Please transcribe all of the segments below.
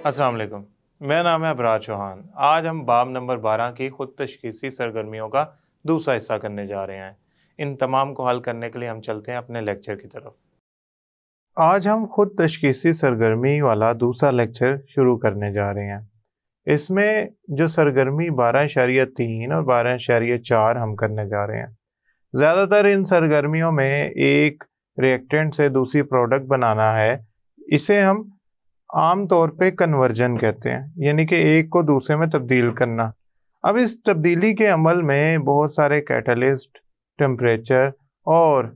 अस्सलाम वालेकुम। मेरा नाम है अबरार चौहान। आज हम बाब नंबर 12 की खुद तशख़ीसी सरगर्मियों का दूसरा हिस्सा करने जा रहे हैं। इन तमाम को हल करने के लिए हम चलते हैं अपने लेक्चर की तरफ। आज हम खुद तशख़ीसी सरगर्मी वाला दूसरा लेक्चर शुरू करने जा रहे हैं। इसमें जो सरगर्मी 12.3 और 12.4 हम करने जा रहे हैं। ज़्यादातर इन सरगर्मियों में एक रिएक्टेंट से दूसरी प्रोडक्ट बनाना है। इसे हम आम तौर पे कन्वर्जन कहते हैं, यानी कि एक को दूसरे में तब्दील करना। अब इस तब्दीली के अमल में बहुत सारे कैटलिस्ट, टेम्परेचर और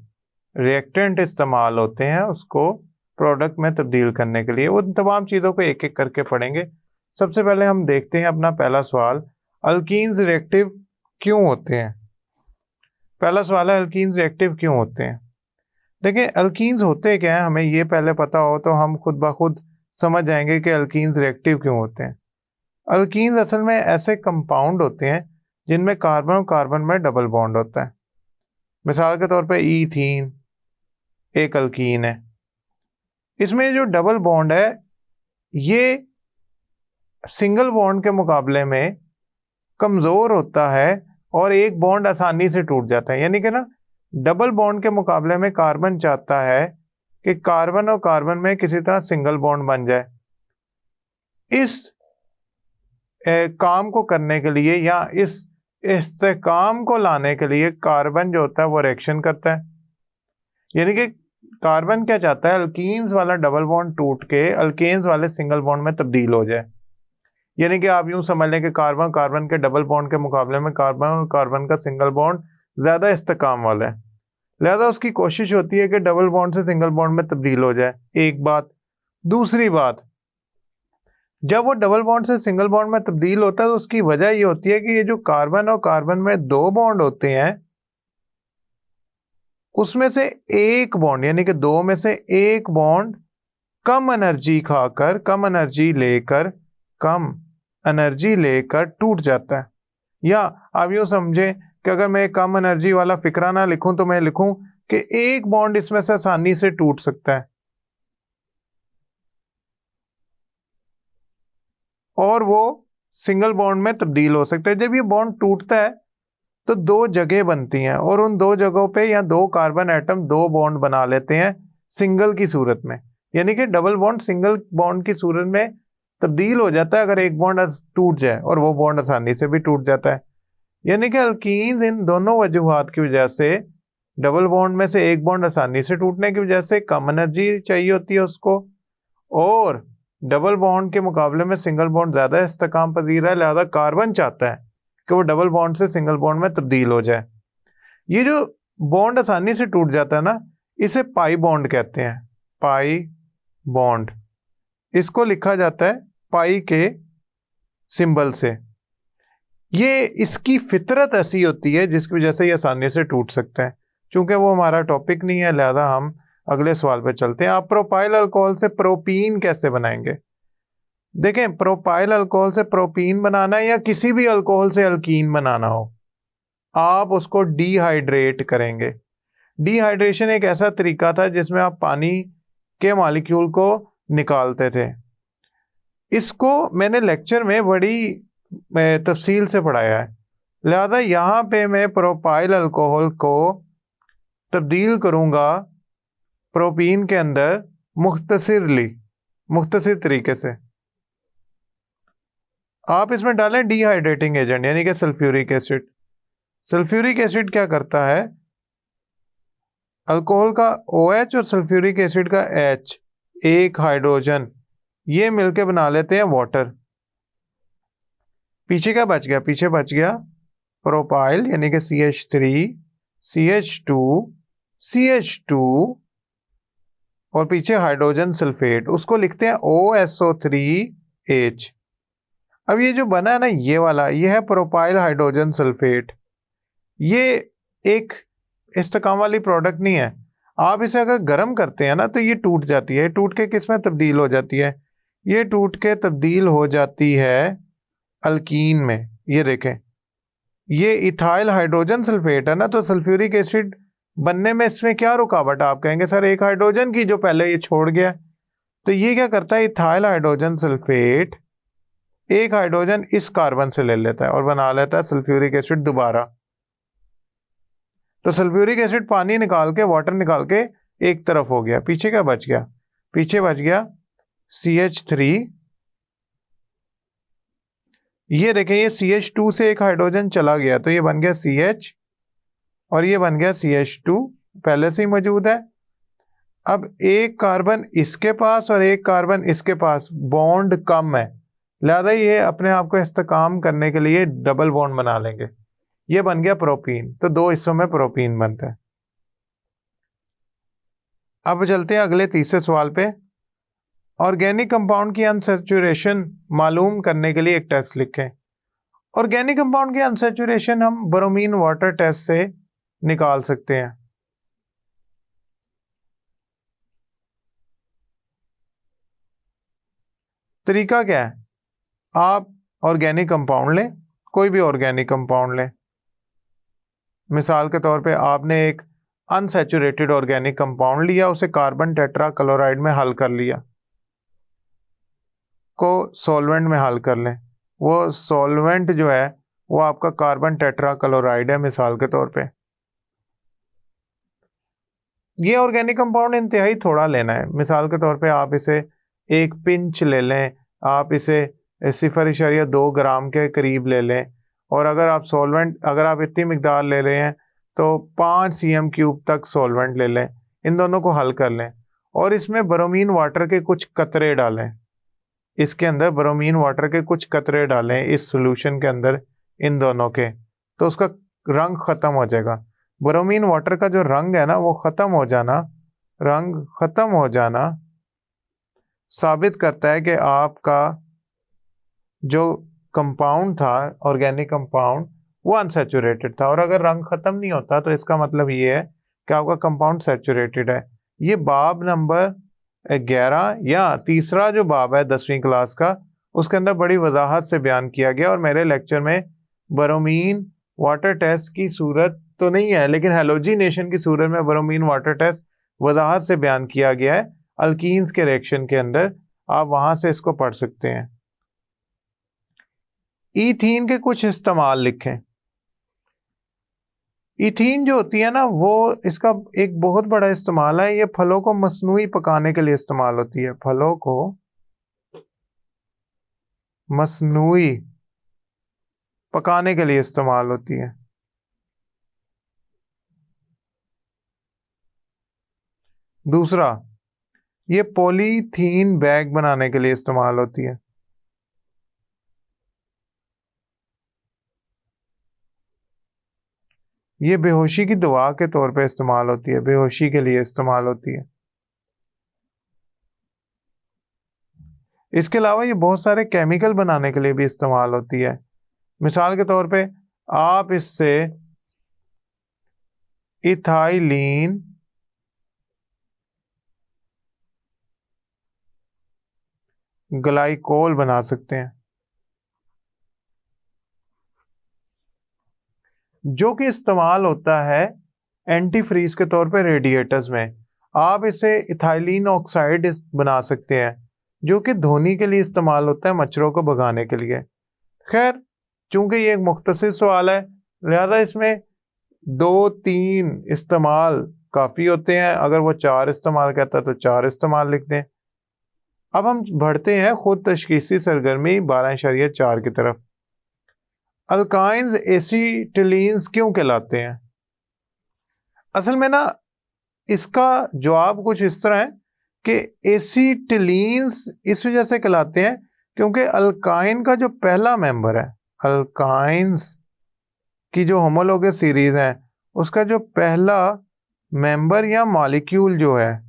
रिएक्टेंट इस्तेमाल होते हैं उसको प्रोडक्ट में तब्दील करने के लिए। उन तमाम चीज़ों को एक एक करके पढ़ेंगे। सबसे पहले हम देखते हैं अपना पहला सवाल, अल्कीन्स रिएक्टिव क्यों होते हैं। पहला सवाल है, अल्कीन्स रिएक्टिव क्यों होते हैं। देखिए, अल्कीन्स होते क्या हैं, हमें ये पहले पता हो तो हम खुद ब खुद समझ जाएंगे कि अल्कीन्स रिएक्टिव क्यों होते हैं। अल्कीन्स असल में ऐसे कंपाउंड होते हैं जिनमें कार्बन और कार्बन में डबल बॉन्ड होता है। मिसाल के तौर पे ईथीन एक अल्कीन है। इसमें जो डबल बॉन्ड है ये सिंगल बॉन्ड के मुकाबले में कमज़ोर होता है और एक बॉन्ड आसानी से टूट जाता है। यानी कि ना, डबल बॉन्ड के मुकाबले में कार्बन चाहता है कि कार्बन और कार्बन में किसी तरह सिंगल बॉन्ड बन जाए। इस काम को करने के लिए या इस इस्तेकाम को लाने के लिए कार्बन जो होता है वो रिएक्शन करता है। यानी कि कार्बन क्या चाहता है, अल्कीन्स वाला डबल बॉन्ड टूट के अल्केन्स वाले सिंगल बॉन्ड में तब्दील हो जाए। यानी कि आप यूं समझ लें कि कार्बन कार्बन के डबल बॉन्ड के मुकाबले में कार्बन और कार्बन का सिंगल बॉन्ड ज़्यादा इस्तेकाम वाला है, लिहाजा उसकी कोशिश होती है कि डबल बॉन्ड से सिंगल बॉन्ड में तब्दील हो जाए। एक बात। दूसरी बात, जब वो डबल बॉन्ड से सिंगल बॉन्ड में तब्दील होता है तो उसकी वजह ये होती है कि ये जो कार्बन और कार्बन में दो बॉन्ड होते हैं उसमें से एक बॉन्ड, यानी कि दो में से एक बॉन्ड कम एनर्जी लेकर टूट जाता है। या आप यूं समझे कि अगर मैं कम एनर्जी वाला फिक्रा ना लिखूं तो मैं लिखूं कि एक बॉन्ड इसमें से आसानी से टूट सकता है और वो सिंगल बॉन्ड में तब्दील हो सकता है। जब ये बॉन्ड टूटता है तो दो जगह बनती हैं और उन दो जगहों पे या दो कार्बन एटम दो बॉन्ड बना लेते हैं सिंगल की सूरत में। यानी कि डबल बॉन्ड सिंगल बॉन्ड की सूरत में तब्दील हो जाता है अगर एक बॉन्ड टूट जाए, और वो बॉन्ड आसानी से भी टूट जाता है। यानी कि अल्कीन्स इन दोनों वजूहात की वजह से, डबल बॉन्ड में से एक बॉन्ड आसानी से टूटने की वजह से कम एनर्जी चाहिए होती है उसको, और डबल बॉन्ड के मुकाबले में सिंगल बॉन्ड ज़्यादा इस्तेकाम पजीर है, लिहाजा कार्बन चाहता है कि वो डबल बॉन्ड से सिंगल बॉन्ड में तब्दील हो जाए। ये जो बॉन्ड आसानी से टूट जाता है ना, इसे पाई बॉन्ड कहते हैं। पाई बॉन्ड, इसको लिखा जाता है पाई के सिंबल से। ये इसकी फितरत ऐसी होती है जिसकी वजह से ये आसानी से टूट सकता है। चूंकि वो हमारा टॉपिक नहीं है, लिहाजा हम अगले सवाल पे चलते हैं। आप प्रोपाइल अल्कोहल से प्रोपीन कैसे बनाएंगे। देखें, प्रोपाइल अल्कोहल से प्रोपीन बनाना या किसी भी अल्कोहल से अल्कीन बनाना हो, आप उसको डिहाइड्रेट करेंगे। डिहाइड्रेशन एक ऐसा तरीका था जिसमें आप पानी के मॉलिक्यूल को निकालते थे। इसको मैंने लेक्चर में बड़ी तफसील से पढ़ाया है, लिहाजा यहाँ पे मैं प्रोपाइल अल्कोहल को तब्दील करूँगा प्रोपीन के अंदर मुख्तसर तरीके से। आप इसमें डालें डिहाइड्रेटिंग एजेंट, यानी कि सल्फ्यूरिक एसिड। सल्फ्यूरिक एसिड क्या करता है, अल्कोहल का OH और सल्फ्यूरिक एसिड का H, एक हाइड्रोजन, ये मिलकर बना लेते हैं वाटर। पीछे क्या बच गया, पीछे बच गया प्रोपाइल, यानी कि CH3 CH2 CH2 और पीछे हाइड्रोजन सल्फेट, उसको लिखते हैं OSO3H। अब ये जो बना है ना, ये वाला, ये है प्रोपाइल हाइड्रोजन सल्फेट। ये एक इस्तेकाम वाली प्रोडक्ट नहीं है। आप इसे अगर गर्म करते हैं ना तो ये टूट जाती है। टूट के किस में तब्दील हो जाती है, ये टूट के तब्दील हो जाती है अल्कीन में। ये देखें, ये इथाइल हाइड्रोजन सल्फेट है ना, तो सल्फ्यूरिक एसिड बनने में इसमें क्या रुकावट। आप कहेंगे सर एक हाइड्रोजन की जो पहले ये छोड़ गया। तो ये क्या करता है, इथाइल हाइड्रोजन सल्फेट एक हाइड्रोजन इस कार्बन से ले लेता है और बना लेता है सल्फ्यूरिक एसिड दोबारा। तो सल्फ्यूरिक एसिड पानी निकाल के, वाटर निकाल के एक तरफ हो गया, पीछे क्या बच गया, पीछे बच गया CH3। ये देखें, ये CH2 से एक हाइड्रोजन चला गया तो ये बन गया CH और ये बन गया CH2, पहले से ही मौजूद है। अब एक कार्बन इसके पास और एक कार्बन इसके पास, बॉन्ड कम है, लिहाजा ये अपने आप को इस्तेकाम करने के लिए डबल बॉन्ड बना लेंगे, ये बन गया प्रोपीन। तो दो हिस्सों में प्रोपीन बनता है। अब चलते हैं अगले तीसरे सवाल पे। ऑर्गेनिक कंपाउंड की अनसैचुरेशन मालूम करने के लिए एक टेस्ट लिखें। ऑर्गेनिक कंपाउंड की अनसैचुरेशन हम ब्रोमीन वाटर टेस्ट से निकाल सकते हैं। तरीका क्या है, आप ऑर्गेनिक कंपाउंड लें, कोई भी ऑर्गेनिक कंपाउंड लें। मिसाल के तौर पे आपने एक अनसैचुरेटेड ऑर्गेनिक कंपाउंड लिया, उसे कार्बन टेट्रा क्लोराइड में हल कर लिया, को सॉल्वेंट में हल कर लें। वो सॉल्वेंट जो है वो आपका कार्बन टेट्रा क्लोराइड है मिसाल के तौर पे। ये ऑर्गेनिक कंपाउंड इंतहाई थोड़ा लेना है, मिसाल के तौर पे आप इसे एक पिंच ले लें, आप इसे 0.2 ग्राम के करीब ले लें। और अगर आप सॉल्वेंट, अगर आप इतनी मिकदार ले रहे हैं तो 5 cm³ तक सॉल्वेंट ले लें, इन दोनों को हल कर लें और इसमें ब्रोमीन वाटर के कुछ कतरे डालें, इसके अंदर ब्रोमीन वाटर के कुछ कतरे डालें इस सॉल्यूशन के अंदर, इन दोनों के, तो उसका रंग खत्म हो जाएगा। ब्रोमीन वाटर का जो रंग है ना, वो खत्म हो जाना, रंग खत्म हो जाना साबित करता है कि आपका जो कंपाउंड था, ऑर्गेनिक कंपाउंड, वो अनसैचुरेटेड था। और अगर रंग खत्म नहीं होता तो इसका मतलब ये है कि आपका कंपाउंड सैचुरेटेड है। ये बाब नंबर 11 या तीसरा जो बाब है 10वीं क्लास का, उसके अंदर बड़ी वजाहत से बयान किया गया। और मेरे लेक्चर में ब्रोमीन वाटर टेस्ट की सूरत तो नहीं है, लेकिन हैलोजिनेशन की सूरत में ब्रोमीन वाटर टेस्ट वजाहत से बयान किया गया है अल्कीन्स के रिएक्शन के अंदर, आप वहां से इसको पढ़ सकते हैं। ईथीन के कुछ इस्तेमाल लिखें। ईथीन जो होती है ना, वो इसका एक बहुत बड़ा इस्तेमाल है, ये फलों को मसनूई पकाने के लिए इस्तेमाल होती है, फलों को मसनूई पकाने के लिए इस्तेमाल होती है। दूसरा, ये पॉलीथीन बैग बनाने के लिए इस्तेमाल होती है। ये बेहोशी की दवा के तौर पे इस्तेमाल होती है, बेहोशी के लिए इस्तेमाल होती है। इसके अलावा ये बहुत सारे केमिकल बनाने के लिए भी इस्तेमाल होती है। मिसाल के तौर पे आप इससे इथाइलीन ग्लाइकोल बना सकते हैं, जो कि इस्तेमाल होता है एंटी फ्रीज के तौर पे रेडिएटर्स में। आप इसे इथाइलीन ऑक्साइड बना सकते हैं, जो कि धोनी के लिए इस्तेमाल होता है, मच्छरों को भगाने के लिए। खैर, चूंकि ये एक मुख्तसर सवाल है, लिहाजा इसमें 2-3 इस्तेमाल काफ़ी होते हैं। अगर वो 4 इस्तेमाल कहता है तो 4 इस्तेमाल लिख दें। अब हम बढ़ते हैं खुद तशखीसी सरगर्मी 12.4 की तरफ। अल्काइंस एसिटिलीन्स क्यों कहलाते हैं? असल में ना, इसका जवाब कुछ इस तरह है कि एसिटिलीन्स इस वजह से कहलाते हैं क्योंकि अल्काइन का जो पहला मेंबर है, अल्काइंस की जो होमोलोगस सीरीज है, उसका जो पहला मेंबर या मॉलिक्यूल जो है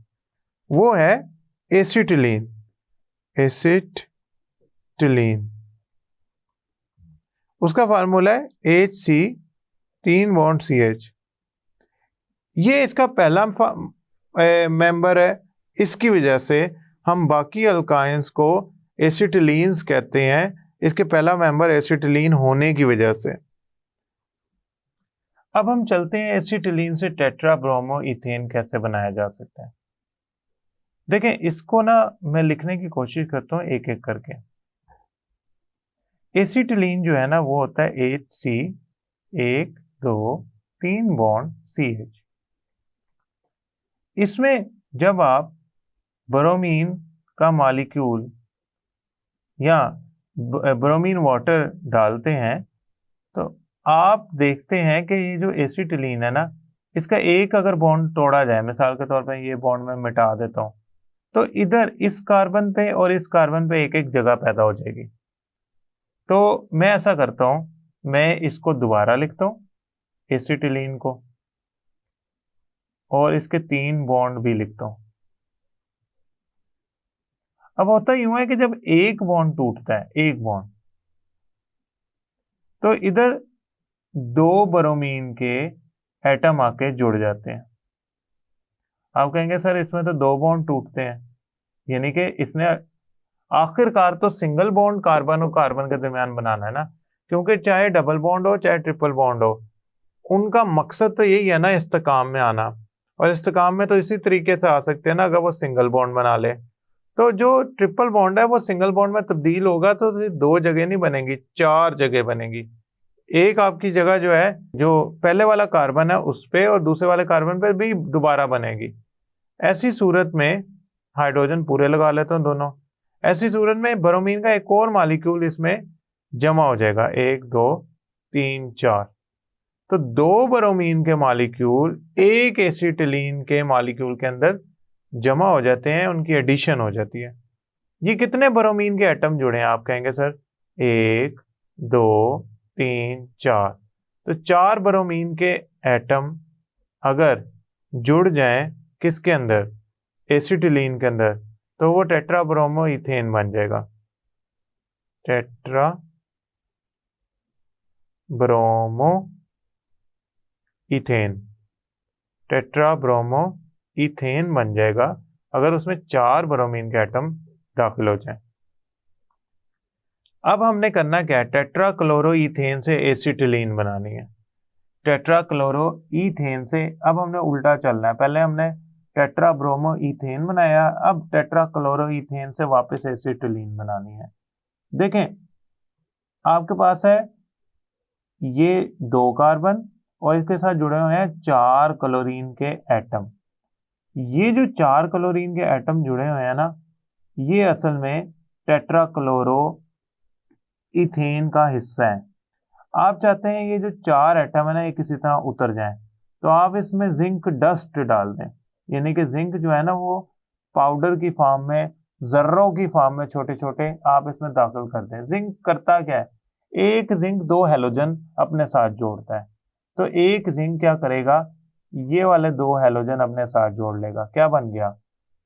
वो है एसिटिलीन। एसिटिलीन, उसका फार्मूला है HC3 ये इसका पहला मेंबर है। इसकी वजह से हम बाकी अल्काइंस को एसिटिलीन्स कहते हैं, इसके पहला मेंबर एसिटिलीन होने की वजह से। अब हम चलते हैं एसिटिलीन से टेट्रा ब्रोमो इथेन कैसे बनाया जा सकता है। देखें, इसको ना मैं लिखने की कोशिश करता हूँ एक एक करके। एसिटिलीन जो है ना वो होता है HC, 1 2 3 बॉन्ड CH। इसमें जब आप ब्रोमीन का मॉलिक्यूल या ब्रोमीन वाटर डालते हैं तो आप देखते हैं कि ये जो एसिटिलीन है ना, इसका एक अगर बॉन्ड तोड़ा जाए, मिसाल के तौर पर ये बॉन्ड मैं मिटा देता हूँ, तो इधर इस कार्बन पे और इस कार्बन पे एक एक जगह पैदा हो जाएगी। तो मैं ऐसा करता हूँ, मैं इसको दोबारा लिखता हूँ एसिटिलीन को, और इसके 3 बॉन्ड भी लिखता हूँ। अब होता यूं है कि जब एक बॉन्ड टूटता है, एक बॉन्ड, तो इधर 2 ब्रोमीन के एटम आके जुड़ जाते हैं। आप कहेंगे सर इसमें तो 2 बॉन्ड टूटते हैं, यानी कि इसने आखिरकार तो सिंगल बॉन्ड कार्बन और कार्बन के दरमियान बनाना है ना, क्योंकि चाहे डबल बॉन्ड हो चाहे ट्रिपल बॉन्ड हो, उनका मकसद तो यही है ना, इस्तेकाम में आना। और इस्तेकाम में तो इसी तरीके से आ सकते हैं ना, अगर वो सिंगल बॉन्ड बना ले। तो जो ट्रिपल बॉन्ड है वो सिंगल बॉन्ड में तब्दील होगा तो 2 जगह नहीं बनेंगी, 4 जगह बनेगी। एक आपकी जगह जो है, जो पहले वाला कार्बन है उस पे और दूसरे वाले कार्बन पे भी दोबारा बनेगी। ऐसी सूरत में हाइड्रोजन पूरे लगा लेते हैं दोनों। ऐसी सूरत में ब्रोमीन का एक और मॉलिक्यूल इसमें जमा हो जाएगा, 1 2 3 4। तो 2 ब्रोमीन के मॉलिक्यूल एक एसिटिलीन के मॉलिक्यूल के अंदर जमा हो जाते हैं, उनकी एडिशन हो जाती है। ये कितने ब्रोमीन के एटम जुड़े हैं? आप कहेंगे सर 1 2 3 4। तो 4 ब्रोमीन के एटम अगर जुड़ जाएं किसके अंदर? एसिटिलीन के अंदर, तो वो टेट्रा ब्रोमो इथेन बन जाएगा। Tetra bromo ethane, tetra bromo ethane बन जाएगा अगर उसमें 4 ब्रोमीन के एटम दाखिल हो जाएं। अब हमने करना क्या है? टेट्रा क्लोरो इथेन से एसिटिलीन बनानी है। टेट्रा क्लोरो इथेन से अब हमने उल्टा चलना है। पहले हमने टेट्रा ब्रोमो इथेन बनाया, अब टेट्रा क्लोरो इथेन से वापस एसिटिलीन बनानी है। देखें, आपके पास है ये 2 कार्बन और इसके साथ जुड़े हुए हैं 4 क्लोरीन के एटम। ये जो 4 क्लोरीन के एटम जुड़े हुए हैं ना, ये असल में टेट्रा क्लोरो इथेन का हिस्सा है। आप चाहते हैं ये जो 4 एटम है ना, ये किसी तरह उतर जाएं, तो आप इसमें जिंक डस्ट डाल दें। यानी कि जिंक जो है ना वो पाउडर की फॉर्म में, जर्रों की फॉर्म में छोटे छोटे आप इसमें दाखिल कर दें। जिंक करता क्या है? एक जिंक 2 हैलोजन अपने साथ जोड़ता है। तो एक जिंक क्या करेगा? ये वाले 2 हैलोजन अपने साथ जोड़ लेगा। क्या बन गया?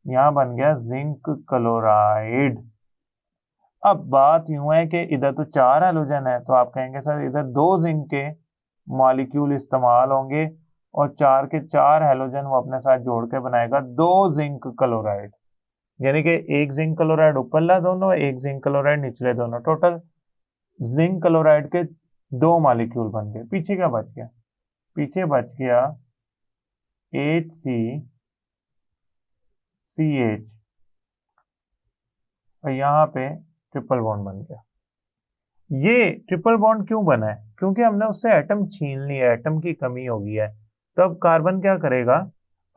यहाँ बन गया जिंक क्लोराइड। अब बात यूं है कि इधर तो 4 हैलोजन है, तो आप कहेंगे सर इधर 2 जिंक के मॉलिक्यूल इस्तेमाल होंगे और 4 के 4 हैलोजन वो अपने साथ जोड़ के बनाएगा 2 जिंक क्लोराइड। यानी कि एक जिंक क्लोराइड ऊपरला दोनों, एक जिंक क्लोराइड निचले दोनों, टोटल जिंक क्लोराइड के 2 मॉलिक्यूल बन गए। पीछे क्या बच गया? पीछे बच गया HCCH, और यहाँ पे ट्रिपल बॉन्ड बन गया। ये ट्रिपल बॉन्ड क्यों बना है? क्योंकि हमने उससे एटम छीन लिया, एटम की कमी हो गई है। तो अब कार्बन क्या करेगा?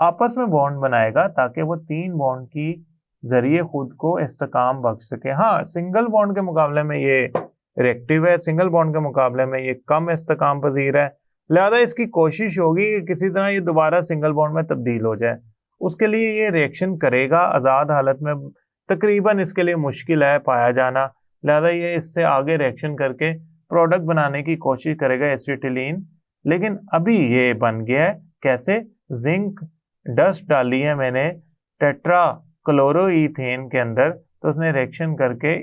आपस में बॉन्ड बनाएगा ताकि वो 3 बॉन्ड की जरिए खुद को इस्तेकाम बख्श सके। हाँ, सिंगल बॉन्ड के मुकाबले में ये रिएक्टिव है, सिंगल बॉन्ड के मुकाबले में ये कम इस्तेकाम पजीर है, लिहाजा इसकी कोशिश होगी कि किसी तरह ये दोबारा सिंगल बॉन्ड में तब्दील हो जाए। उसके लिए ये रिएक्शन करेगा। आज़ाद हालत में तकरीबन इसके लिए मुश्किल है पाया जाना, लिहाजा ये इससे आगे रिएक्शन करके प्रोडक्ट बनाने की कोशिश करेगा एसिटिलीन। लेकिन अभी ये बन गया है कैसे? जिंक डस्ट डाली है मैंने टेट्रा क्लोरोइथेन के अंदर, तो उसने रिएक्शन करके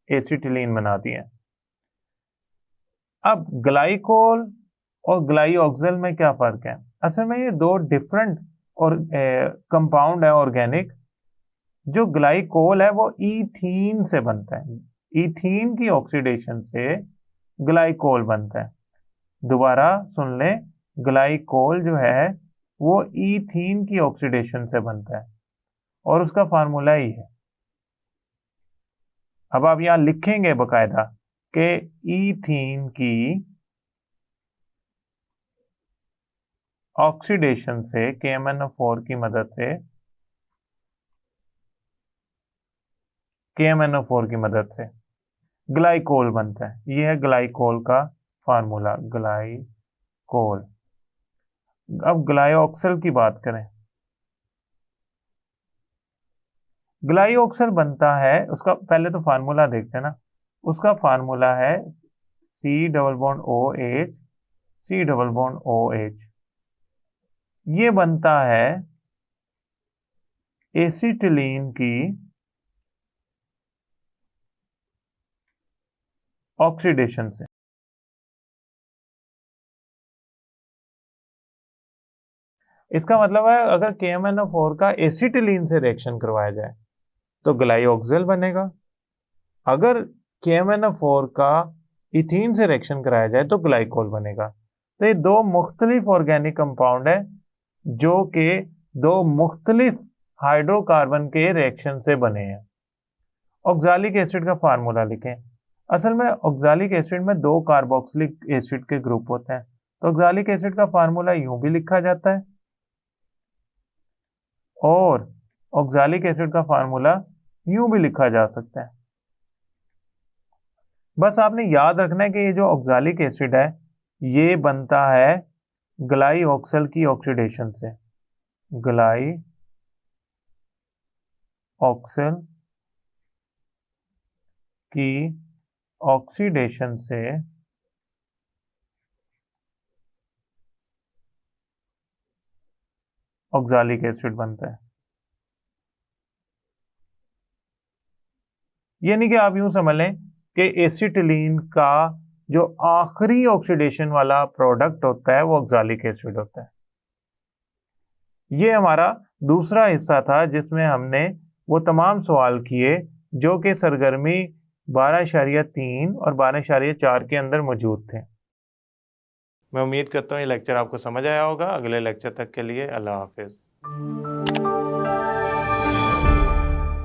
एसिटिलीन बना दिया। अब ग्लाइकोल और ग्लाइऑक्सिल में क्या फर्क है? असल में ये 2 डिफरेंट और कंपाउंड है ऑर्गेनिक। जो ग्लाइकोल है वो ईथीन से बनता है, ईथीन की ऑक्सीडेशन से ग्लाइकोल बनता है। दोबारा सुन लें, ग्लाइकोल जो है वो ईथीन की ऑक्सीडेशन से बनता है। और उसका फार्मूला ही है। अब आप यहां लिखेंगे बकायदा कि ईथीन की ऑक्सीडेशन से KMnO4 की मदद से KMnO4 की मदद से ग्लाइकोल बनता है। यह है ग्लाइकोल का फार्मूला, ग्लाइकोल। अब ग्लाइऑक्सल की बात करें, ग्लाइऑक्सल बनता है, उसका पहले तो फार्मूला देखते हैं ना। उसका फार्मूला है C≡OH, C≡OH। ये बनता है एसिटिलीन की ऑक्सीडेशन से। इसका मतलब है अगर KMnO4 का एसिटिलीन से रिएक्शन करवाया जाए तो ग्लाइऑक्सल बनेगा, अगर KMnO4 का इथीन से रिएक्शन कराया जाए तो ग्लाइकोल बनेगा। तो ये दो मुख्तलिफ ऑर्गेनिक कंपाउंड है जो कि दो मुख्तलिफ हाइड्रोकार्बन के रिएक्शन से बने हैं। ऑक्सालिक एसिड का फार्मूला लिखें। असल में ऑक्सालिक एसिड में दो कार्बोक्सिलिक एसिड के ग्रुप होते हैं, तो ऑक्सालिक एसिड का फार्मूला यूं भी लिखा जाता है और ऑक्सालिक एसिड का फार्मूला यूं भी लिखा जा सकता है। बस आपने याद रखना है कि ये जो ऑक्सालिक एसिड है ये बनता है ग्लाइऑक्सल की ऑक्सीडेशन से, ग्लाइऑक्सल की ऑक्सीडेशन से ऑक्सालिक एसिड बनता है। यानी कि आप यूं समझ लें कि एसिटिलीन का जो आखिरी ऑक्सीडेशन वाला प्रोडक्ट होता है वो ऑक्सालिक एसिड होता है। ये हमारा दूसरा हिस्सा था जिसमें हमने वो तमाम सवाल किए जो कि सरगर्मी 12.3 और 12.4 के अंदर मौजूद थे। मैं उम्मीद करता हूँ ये लेक्चर आपको समझ आया होगा। अगले लेक्चर तक के लिए अल्लाह हाफिज़।